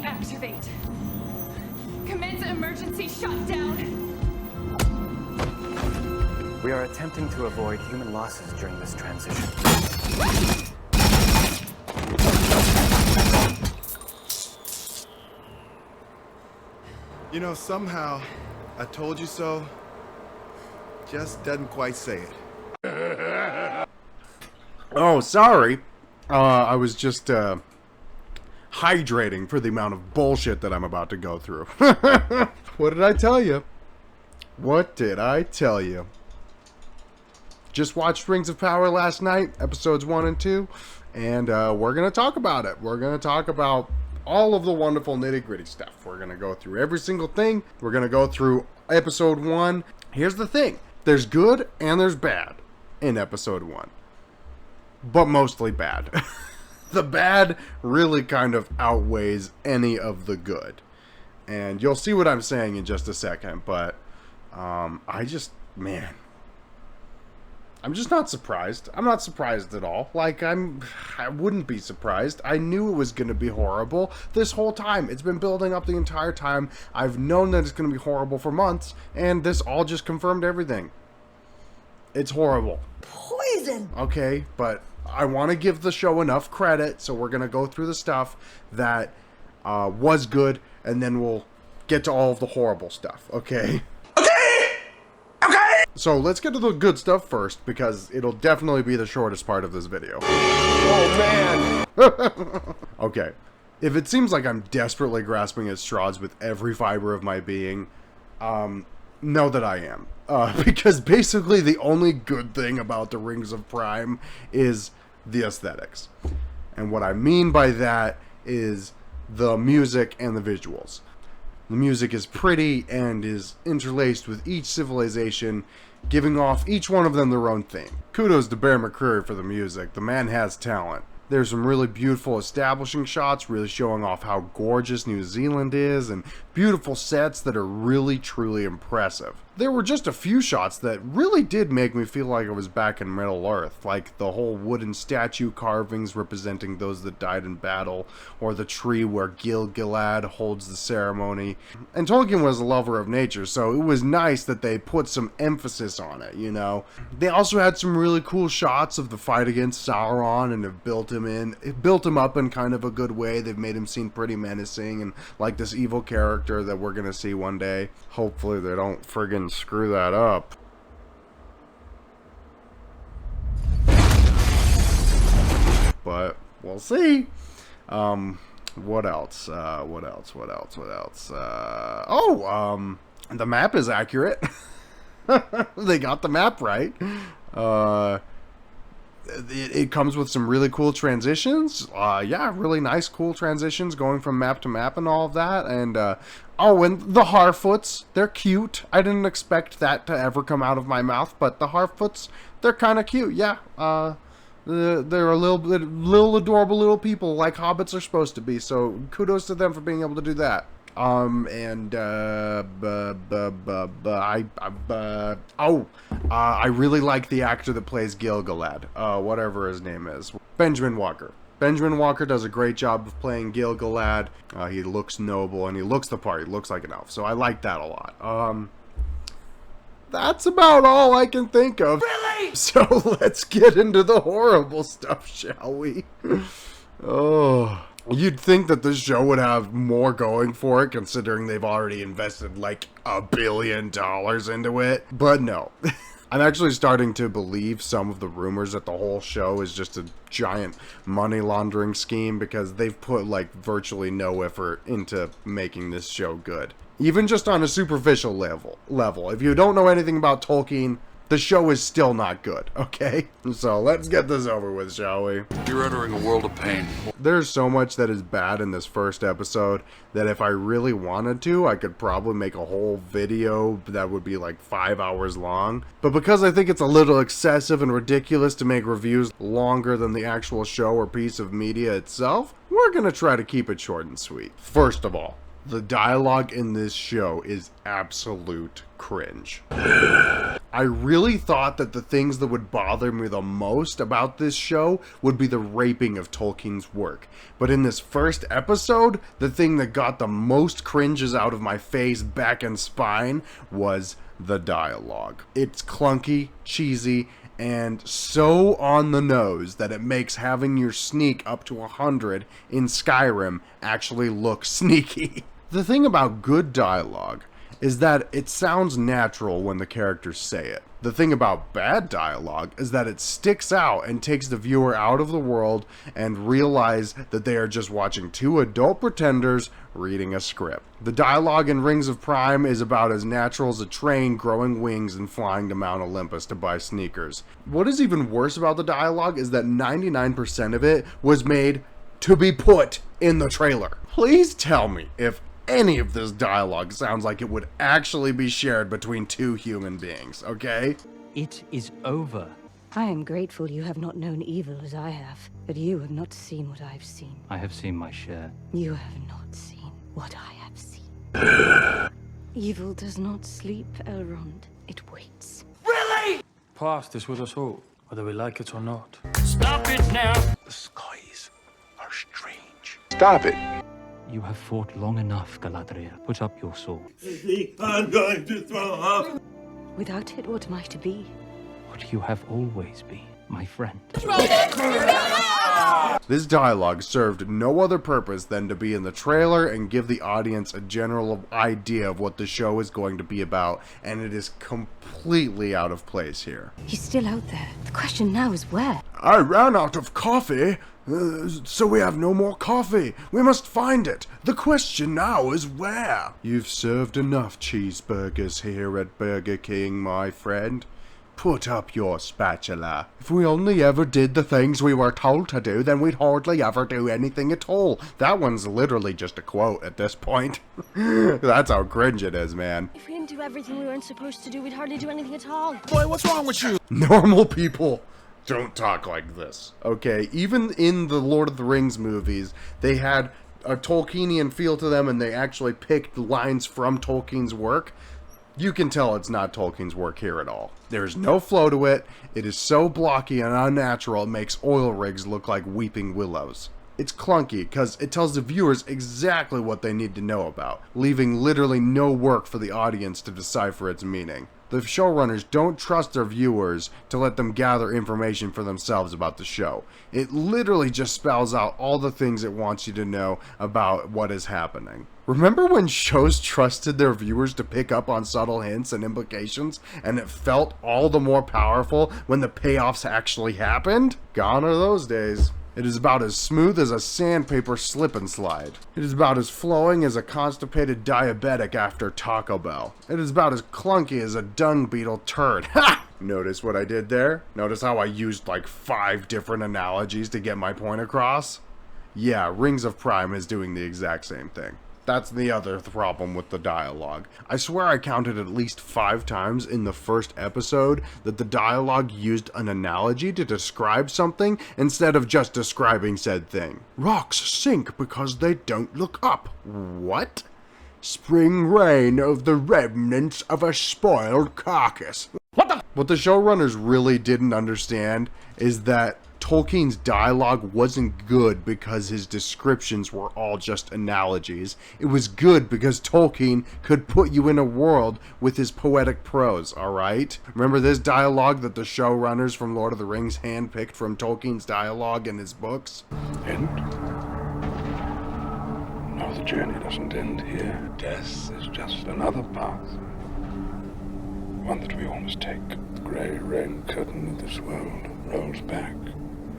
activate. Commence emergency shutdown. We are attempting to avoid human losses during this transition. You know, somehow, I told you so just doesn't quite say it. Oh, sorry. I was just, hydrating for the amount of bullshit that I'm about to go through. What did I tell you? What did I tell you? Just watched Rings of Power last night, episodes 1 and 2, and we're going to talk about it. We're going to talk about all of the wonderful nitty-gritty stuff. We're going to go through every single thing. We're going to go through episode 1. Here's the thing. There's good and there's bad in episode 1. But mostly bad. The bad really kind of outweighs any of the good. And you'll see what I'm saying in just a second. But man, I'm just not surprised. I'm not surprised at all. Like, I wouldn't be surprised. I knew it was going to be horrible this whole time. It's been building up the entire time. I've known that it's going to be horrible for months, and this all just confirmed everything. It's horrible. Poison! Okay, but I want to give the show enough credit, so we're going to go through the stuff that was good, and then we'll get to all of the horrible stuff, okay? So let's get to the good stuff first, because it'll definitely be the shortest part of this video. Oh, man! Okay, if it seems like I'm desperately grasping at straws with every fiber of my being, know that I am. Because basically the only good thing about the Rings of Prime is the aesthetics. And what I mean by that is the music and the visuals. The music is pretty and is interlaced with each civilization, giving off each one of them their own theme. Kudos to Bear McCreary for the music. The man has talent. There's some really beautiful establishing shots, really showing off how gorgeous New Zealand is, and beautiful sets that are really, truly impressive. There were just a few shots that really did make me feel like I was back in Middle Earth, like the whole wooden statue carvings representing those that died in battle, or the tree where Gil-galad holds the ceremony. And Tolkien was a lover of nature, so it was nice that they put some emphasis on it, you know. They also had some really cool shots of the fight against Sauron, and have built him up in kind of a good way. They've made him seem pretty menacing and like this evil character that we're gonna see one day. Hopefully they don't friggin' screw that up. But we'll see. What else? The map is accurate. They got the map right. It comes with some really cool transitions. Yeah, really nice, cool transitions going from map to map and all of that. And, and the Harfoots, they're cute. I didn't expect that to ever come out of my mouth, but the Harfoots, they're kind of cute. Yeah, they're a little adorable little people like hobbits are supposed to be. So kudos to them for being able to do that. I really like the actor that plays Gil-galad, whatever his name is, Benjamin Walker. Benjamin Walker does a great job of playing Gil-galad. He looks noble and he looks the part. He looks like an elf, so I like that a lot. That's about all I can think of. Really? So let's get into the horrible stuff, shall we? Oh. You'd think that this show would have more going for it, considering they've already invested like $1 billion into it. But no. I'm actually starting to believe some of the rumors that the whole show is just a giant money laundering scheme, because they've put like virtually no effort into making this show good. Even just on a superficial level. If you don't know anything about Tolkien, the show is still not good, okay? So let's get this over with, shall we? You're entering a world of pain. There's so much that is bad in this first episode that if I really wanted to, I could probably make a whole video that would be like 5 hours long. But because I think it's a little excessive and ridiculous to make reviews longer than the actual show or piece of media itself, we're gonna try to keep it short and sweet. First of all, the dialogue in this show is absolute cringe. I really thought that the things that would bother me the most about this show would be the raping of Tolkien's work. But in this first episode, the thing that got the most cringes out of my face, back, and spine was the dialogue. It's clunky, cheesy, and so on the nose that it makes having your sneak up to 100 in Skyrim actually look sneaky. The thing about good dialogue is that it sounds natural when the characters say it. The thing about bad dialogue is that it sticks out and takes the viewer out of the world and realize that they are just watching two adult pretenders reading a script. The dialogue in Rings of Prime is about as natural as a train growing wings and flying to Mount Olympus to buy sneakers. What is even worse about the dialogue is that 99% of it was made to be put in the trailer. Please tell me if any of this dialogue sounds like it would actually be shared between two human beings, okay? It is over. I am grateful you have not known evil as I have, but you have not seen what I've seen. I have seen my share. You have not seen what I have seen. Evil does not sleep, Elrond. It waits. Past is with us all, whether we like it or not. Stop it now! The skies are strange. Stop it. You have fought long enough, Galadriel. Put up your sword. I'm going to throw up. Without it, what am I to be? What you have always been, my friend. This dialogue served no other purpose than to be in the trailer and give the audience a general idea of what the show is going to be about, and it is completely out of place here. He's still out there. The question now is where? I ran out of coffee, so we have no more coffee. We must find it. The question now is where? You've served enough cheeseburgers here at Burger King, my friend. Put up your spatula. If we only ever did the things we were told to do, then we'd hardly ever do anything at all. That one's literally just a quote at this point. That's how cringe it is, man. If we didn't do everything we weren't supposed to do, we'd hardly do anything at all. Boy, what's wrong with you? Normal people don't talk like this, okay? Even in the Lord of the Rings movies, they had a Tolkienian feel to them, and they actually picked lines from Tolkien's work. You can tell it's not Tolkien's work here at all. There's no flow to it. It is so blocky and unnatural it makes oil rigs look like weeping willows. It's clunky because it tells the viewers exactly what they need to know about, leaving literally no work for the audience to decipher its meaning. The showrunners don't trust their viewers to let them gather information for themselves about the show. It literally just spells out all the things it wants you to know about what is happening. Remember when shows trusted their viewers to pick up on subtle hints and implications, and it felt all the more powerful when the payoffs actually happened? Gone are those days. It is about as smooth as a sandpaper slip and slide. It is about as flowing as a constipated diabetic after Taco Bell. It is about as clunky as a dung beetle turd. Ha! Notice what I did there? Notice how I used like 5 different analogies to get my point across? Yeah, Rings of Prime is doing the exact same thing. That's the other problem with the dialogue. I swear I counted at least 5 times in the first episode that the dialogue used an analogy to describe something instead of just describing said thing. Rocks sink because they don't look up. What? Spring rain of the remnants of a spoiled carcass. What the showrunners really didn't understand is that Tolkien's dialogue wasn't good because his descriptions were all just analogies. It was good because Tolkien could put you in a world with his poetic prose, alright? Remember this dialogue that the showrunners from Lord of the Rings handpicked from Tolkien's dialogue in his books? End? No, the journey doesn't end here. Death is just another path. One that we all must take. The grey rain curtain of this world rolls back,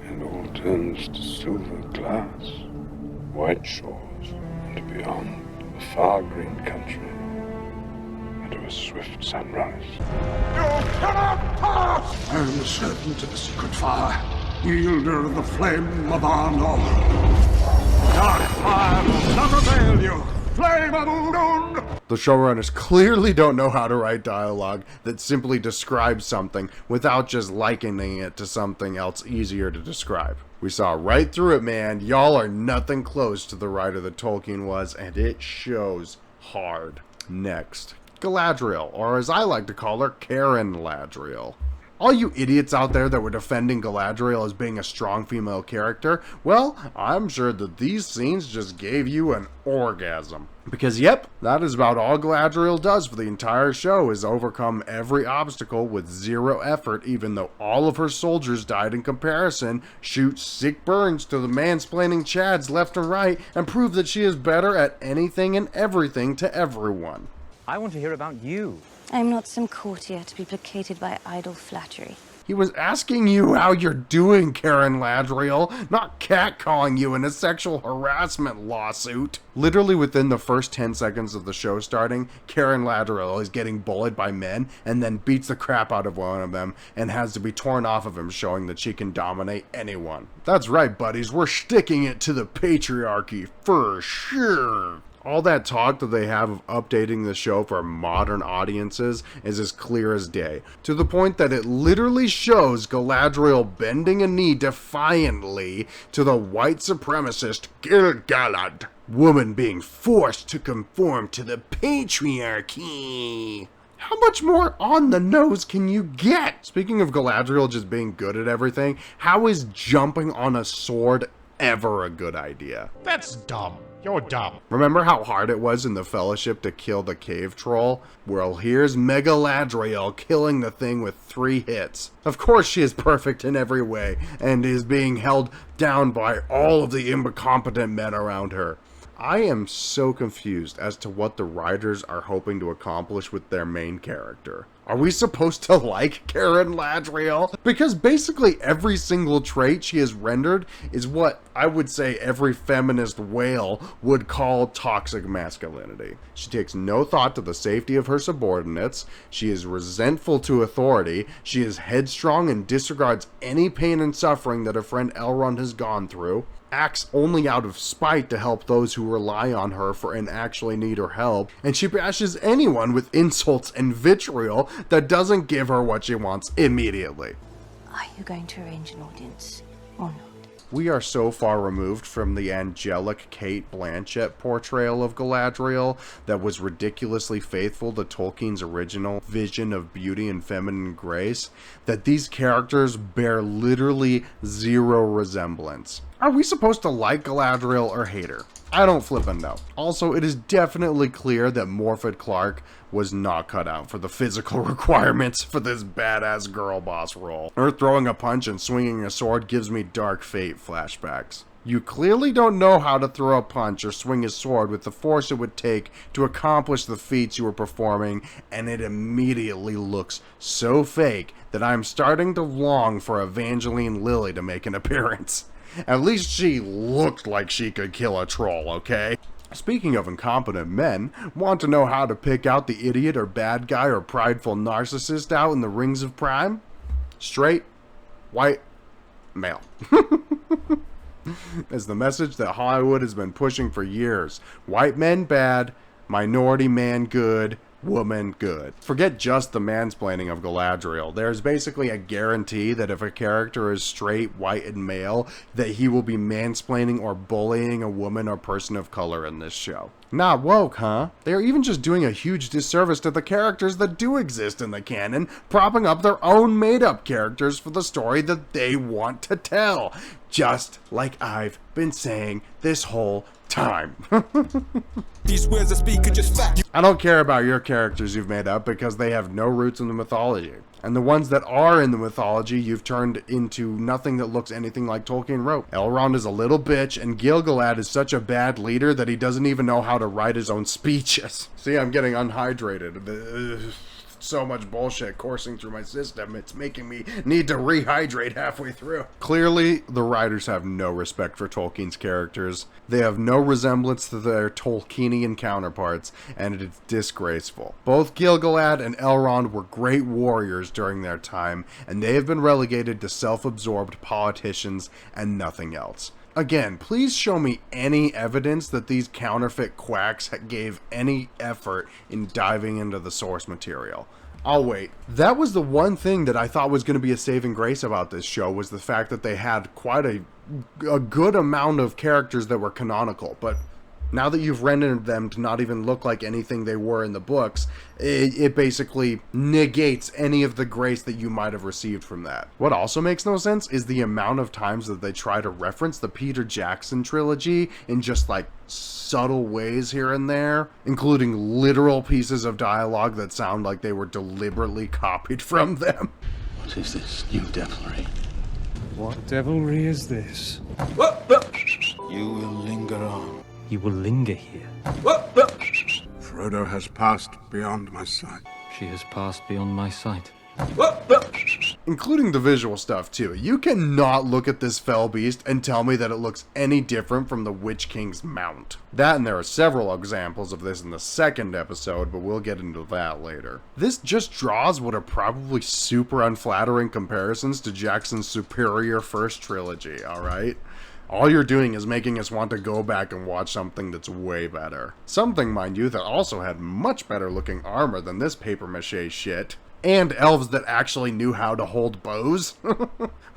and all turns to silver glass, white shores, and beyond, a far green country, and to a swift sunrise. You cannot pass! I am the servant of the secret fire, wielder of the flame of Arnor. Dark fire will not avail you! Flame of Udun! The showrunners clearly don't know how to write dialogue that simply describes something without just likening it to something else easier to describe. We saw right through it, man. Y'all are nothing close to the writer that Tolkien was, and it shows hard. Next. Galadriel, or as I like to call her, Karen Ladriel. All you idiots out there that were defending Galadriel as being a strong female character, well, I'm sure that these scenes just gave you an orgasm. Because yep, that is about all Galadriel does for the entire show, is overcome every obstacle with zero effort, even though all of her soldiers died in comparison, shoot sick burns to the mansplaining chads left and right, and prove that she is better at anything and everything to everyone. I want to hear about you. I am not some courtier to be placated by idle flattery. He was asking you how you're doing, Karen Ladriel, not catcalling you in a sexual harassment lawsuit. Literally within the first 10 seconds of the show starting, Karen Ladriel is getting bullied by men and then beats the crap out of one of them and has to be torn off of him, showing that she can dominate anyone. That's right, buddies, we're sticking it to the patriarchy for sure. All that talk that they have of updating the show for modern audiences is as clear as day, to the point that it literally shows Galadriel bending a knee defiantly to the white supremacist Gil-galad, woman being forced to conform to the patriarchy. How much more on the nose can you get? Speaking of Galadriel just being good at everything, how is jumping on a sword ever a good idea? That's dumb. You're dumb. Remember how hard it was in the Fellowship to kill the cave troll? Well, here's Megaladriel killing the thing with 3 hits. Of course she is perfect in every way, and is being held down by all of the incompetent men around her. I am so confused as to what the writers are hoping to accomplish with their main character. Are we supposed to like Karen Ladriel? Because basically every single trait she has rendered is what I would say every feminist whale would call toxic masculinity. She takes no thought to the safety of her subordinates, she is resentful to authority, she is headstrong and disregards any pain and suffering that her friend Elrond has gone through, acts only out of spite to help those who rely on her for and actually need her help, and she bashes anyone with insults and vitriol that doesn't give her what she wants immediately. Are you going to arrange an audience or not? We are so far removed from the angelic Kate Blanchett portrayal of Galadriel that was ridiculously faithful to Tolkien's original vision of beauty and feminine grace that these characters bear literally zero resemblance. Are we supposed to like Galadriel or hate her? I don't flippin' know. Also, it is definitely clear that Morfydd Clark was not cut out for the physical requirements for this badass girl boss role. Her throwing a punch and swinging a sword gives me Dark Fate flashbacks. You clearly don't know how to throw a punch or swing a sword with the force it would take to accomplish the feats you were performing, and it immediately looks so fake that I'm starting to long for Evangeline Lilly to make an appearance. At least she looked like she could kill a troll, okay? Speaking of incompetent men, want to know how to pick out the idiot or bad guy or prideful narcissist out in the Rings of Prime? Straight, white, male. Is the message that Hollywood has been pushing for years. White men bad, minority man good, woman good. Forget just the mansplaining of Galadriel. There's basically a guarantee that if a character is straight, white, and male, that he will be mansplaining or bullying a woman or person of color in this show. Not woke, huh? They're even just doing a huge disservice to the characters that do exist in the canon, propping up their own made-up characters for the story that they want to tell. Just like I've been saying this whole time. These words I speak are just fact. I don't care about your characters you've made up because they have no roots in the mythology. And the ones that are in the mythology, you've turned into nothing that looks anything like Tolkien wrote. Elrond is a little bitch, and Gil-galad is such a bad leader that he doesn't even know how to write his own speeches. See, I'm getting unhydrated. So much bullshit coursing through my system, it's making me need to rehydrate halfway through. Clearly, the writers have no respect for Tolkien's characters. They have no resemblance to their Tolkienian counterparts, and it's disgraceful. Both Gil-galad and Elrond were great warriors during their time, and they have been relegated to self-absorbed politicians and nothing else. Again, please show me any evidence that these counterfeit quacks gave any effort in diving into the source material. I'll wait. That was the one thing that I thought was going to be a saving grace about this show, was the fact that they had quite a good amount of characters that were canonical, but Now that you've rendered them to not even look like anything they were in the books, it basically negates any of the grace that you might have received from that. What also makes no sense is the amount of times that they try to reference the Peter Jackson trilogy in just like subtle ways here and there, including literal pieces of dialogue that sound like they were deliberately copied from them. What is this new devilry? What devilry is this? You will linger on. You will linger here. Frodo has passed beyond my sight. She has passed beyond my sight. Including the visual stuff too. You cannot look at this fell beast and tell me that it looks any different from the Witch King's mount. That, and there are several examples of this in the second episode, but we'll get into that later. This just draws what are probably super unflattering comparisons to Jackson's superior first trilogy, alright? All you're doing is making us want to go back and watch something that's way better. Something, mind you, that also had much better looking armor than this papier-mâché shit. And elves that actually knew how to hold bows.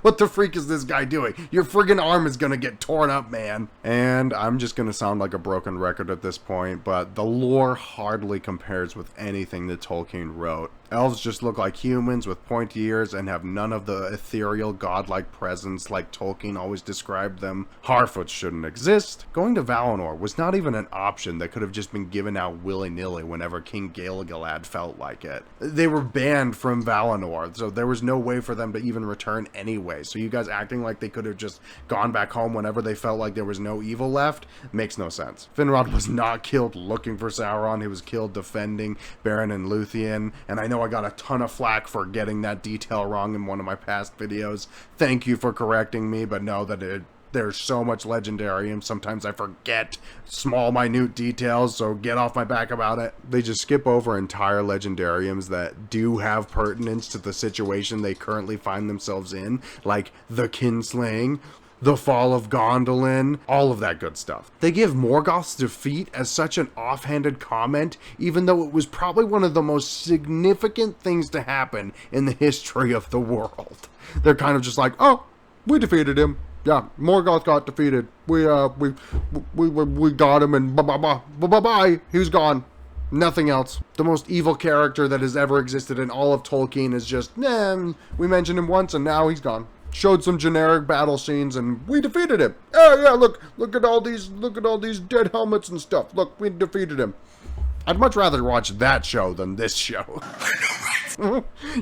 What the freak is this guy doing? Your friggin' arm is gonna get torn up, man. And I'm just gonna sound like a broken record at this point, but the lore hardly compares with anything that Tolkien wrote. Elves just look like humans with pointy ears and have none of the ethereal, godlike presence like Tolkien always described them. Harfoots shouldn't exist. Going to Valinor was not even an option that could have just been given out willy-nilly whenever King Galadriel felt like it. They were banned from Valinor, so there was no way for them to even return anyway. So you guys acting like they could have just gone back home whenever they felt like there was no evil left makes no sense. Finrod was not killed looking for Sauron, he was killed defending Beren and Luthien, and I know I got a ton of flack for getting that detail wrong in one of my past videos. Thank you for correcting me, but know that there's so much Legendarium, sometimes I forget small minute details, so get off my back about it. They just skip over entire Legendariums that do have pertinence to the situation they currently find themselves in, like the kinslaying, the fall of Gondolin, all of that good stuff. They give Morgoth's defeat as such an offhanded comment, even though it was probably one of the most significant things to happen in the history of the world. They're kind of just like, oh, we defeated him. Yeah, Morgoth got defeated. We got him and bye. He's gone. Nothing else. The most evil character that has ever existed in all of Tolkien is just, we mentioned him once and now he's gone. Showed some generic battle scenes and we defeated him. Oh yeah, look at all these dead helmets and stuff. Look, we defeated him. I'd much rather watch that show than this show.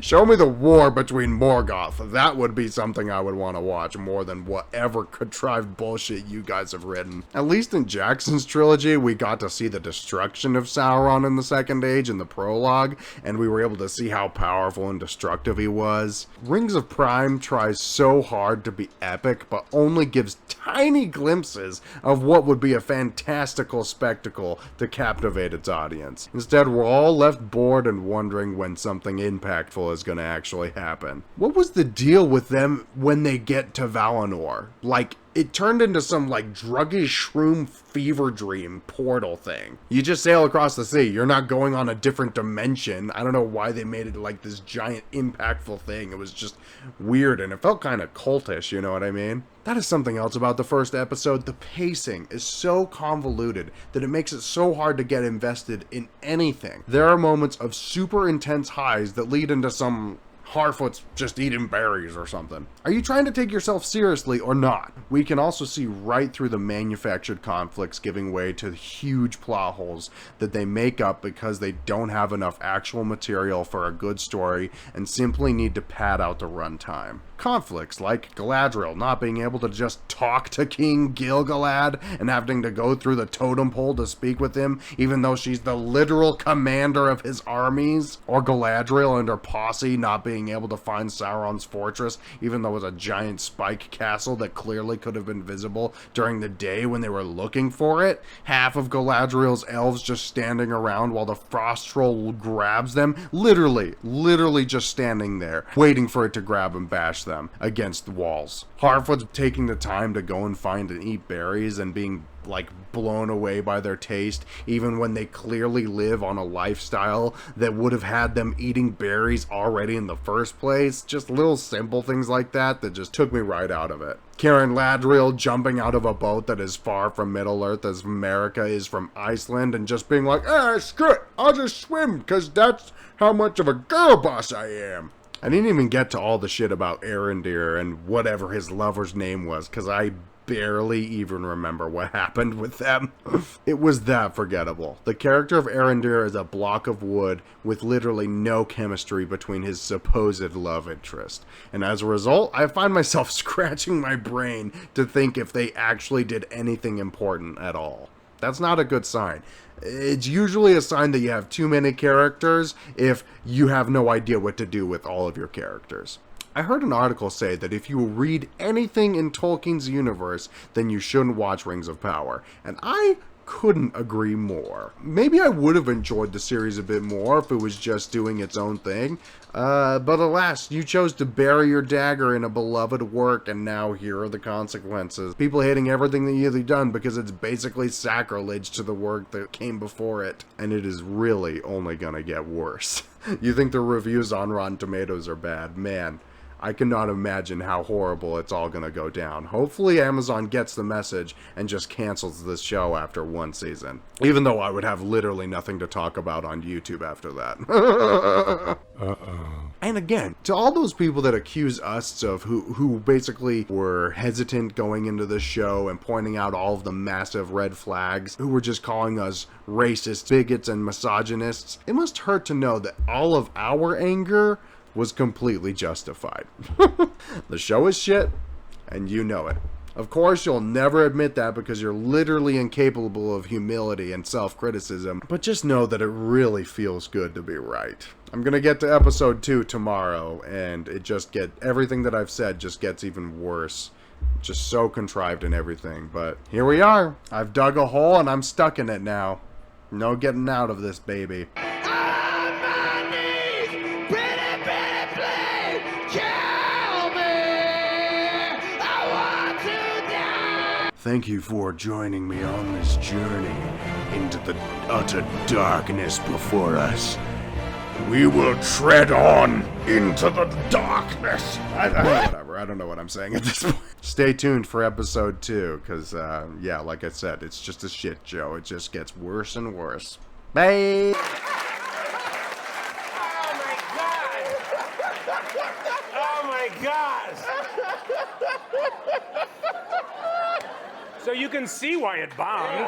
Show me the war between Morgoth. That would be something I would want to watch more than whatever contrived bullshit you guys have written. At least in Jackson's trilogy, we got to see the destruction of Sauron in the Second Age in the prologue, and we were able to see how powerful and destructive he was. Rings of Prime tries so hard to be epic, but only gives tiny glimpses of what would be a fantastical spectacle to captivate its audience. Instead, we're all left bored and wondering when something impactful is going to actually happen. What was the deal with them when they get to Valinor? Like, it turned into some like druggy shroom fever dream portal thing. You just sail across the sea. You're not going on a different dimension. I don't know why they made it like this giant impactful thing. It was just weird and it felt kind of cultish, you know what I mean? That is something else about the first episode. The pacing is so convoluted that it makes it so hard to get invested in anything. There are moments of super intense highs that lead into some Harfoot's just eating berries or something. Are you trying to take yourself seriously or not? We can also see right through the manufactured conflicts giving way to huge plot holes that they make up because they don't have enough actual material for a good story and simply need to pad out the runtime. Conflicts like Galadriel not being able to just talk to King Gil-galad and having to go through the totem pole to speak with him even though she's the literal commander of his armies, or Galadriel and her posse not being able to find Sauron's fortress even though it was a giant spike castle that clearly could have been visible during the day when they were looking for it. Half of Galadriel's elves just standing around while the frost troll grabs them, literally just standing there waiting for it to grab and bash them. them against the walls. Harfoot's taking the time to go and find and eat berries and being like blown away by their taste, even when they clearly live on a lifestyle that would have had them eating berries already in the first place. Just little simple things like that that just took me right out of it. Galadriel jumping out of a boat that is far from Middle-earth as America is from Iceland and just being like, screw it, I'll just swim because that's how much of a girl boss I am. I didn't even get to all the shit about Arendir and whatever his lover's name was because I barely even remember what happened with them. It was that forgettable. The character of Arendir is a block of wood with literally no chemistry between his supposed love interest. And as a result, I find myself scratching my brain to think if they actually did anything important at all. That's not a good sign. It's usually a sign that you have too many characters if you have no idea what to do with all of your characters. I heard an article say that if you read anything in Tolkien's universe, then you shouldn't watch Rings of Power. And I couldn't agree more. Maybe I would have enjoyed the series a bit more if it was just doing its own thing. But alas, you chose to bury your dagger in a beloved work, and now here are the consequences. People hating everything that you've done because it's basically sacrilege to the work that came before it. And it is really only gonna get worse. You think the reviews on Rotten Tomatoes are bad? Man, I cannot imagine how horrible it's all gonna go down. Hopefully Amazon gets the message and just cancels this show after one season. Even though I would have literally nothing to talk about on YouTube after that. And again, to all those people that accuse us of who basically were hesitant going into this show and pointing out all of the massive red flags, who were just calling us racist, bigots, and misogynists, it must hurt to know that all of our anger was completely justified. The show is shit, and you know it. Of course, you'll never admit that because you're literally incapable of humility and self-criticism, but just know that it really feels good to be right. I'm gonna get to episode 2 tomorrow, and everything that I've said just gets even worse. Just so contrived and everything, but here we are. I've dug a hole and I'm stuck in it now. No getting out of this baby. Thank you for joining me on this journey into the utter darkness before us. We will tread on into the darkness. Whatever, I don't know what I'm saying at this point. Stay tuned for episode 2, because, yeah, like I said, it's just a shit show. It just gets worse and worse. Bye! Oh my God! So you can see why it bombed.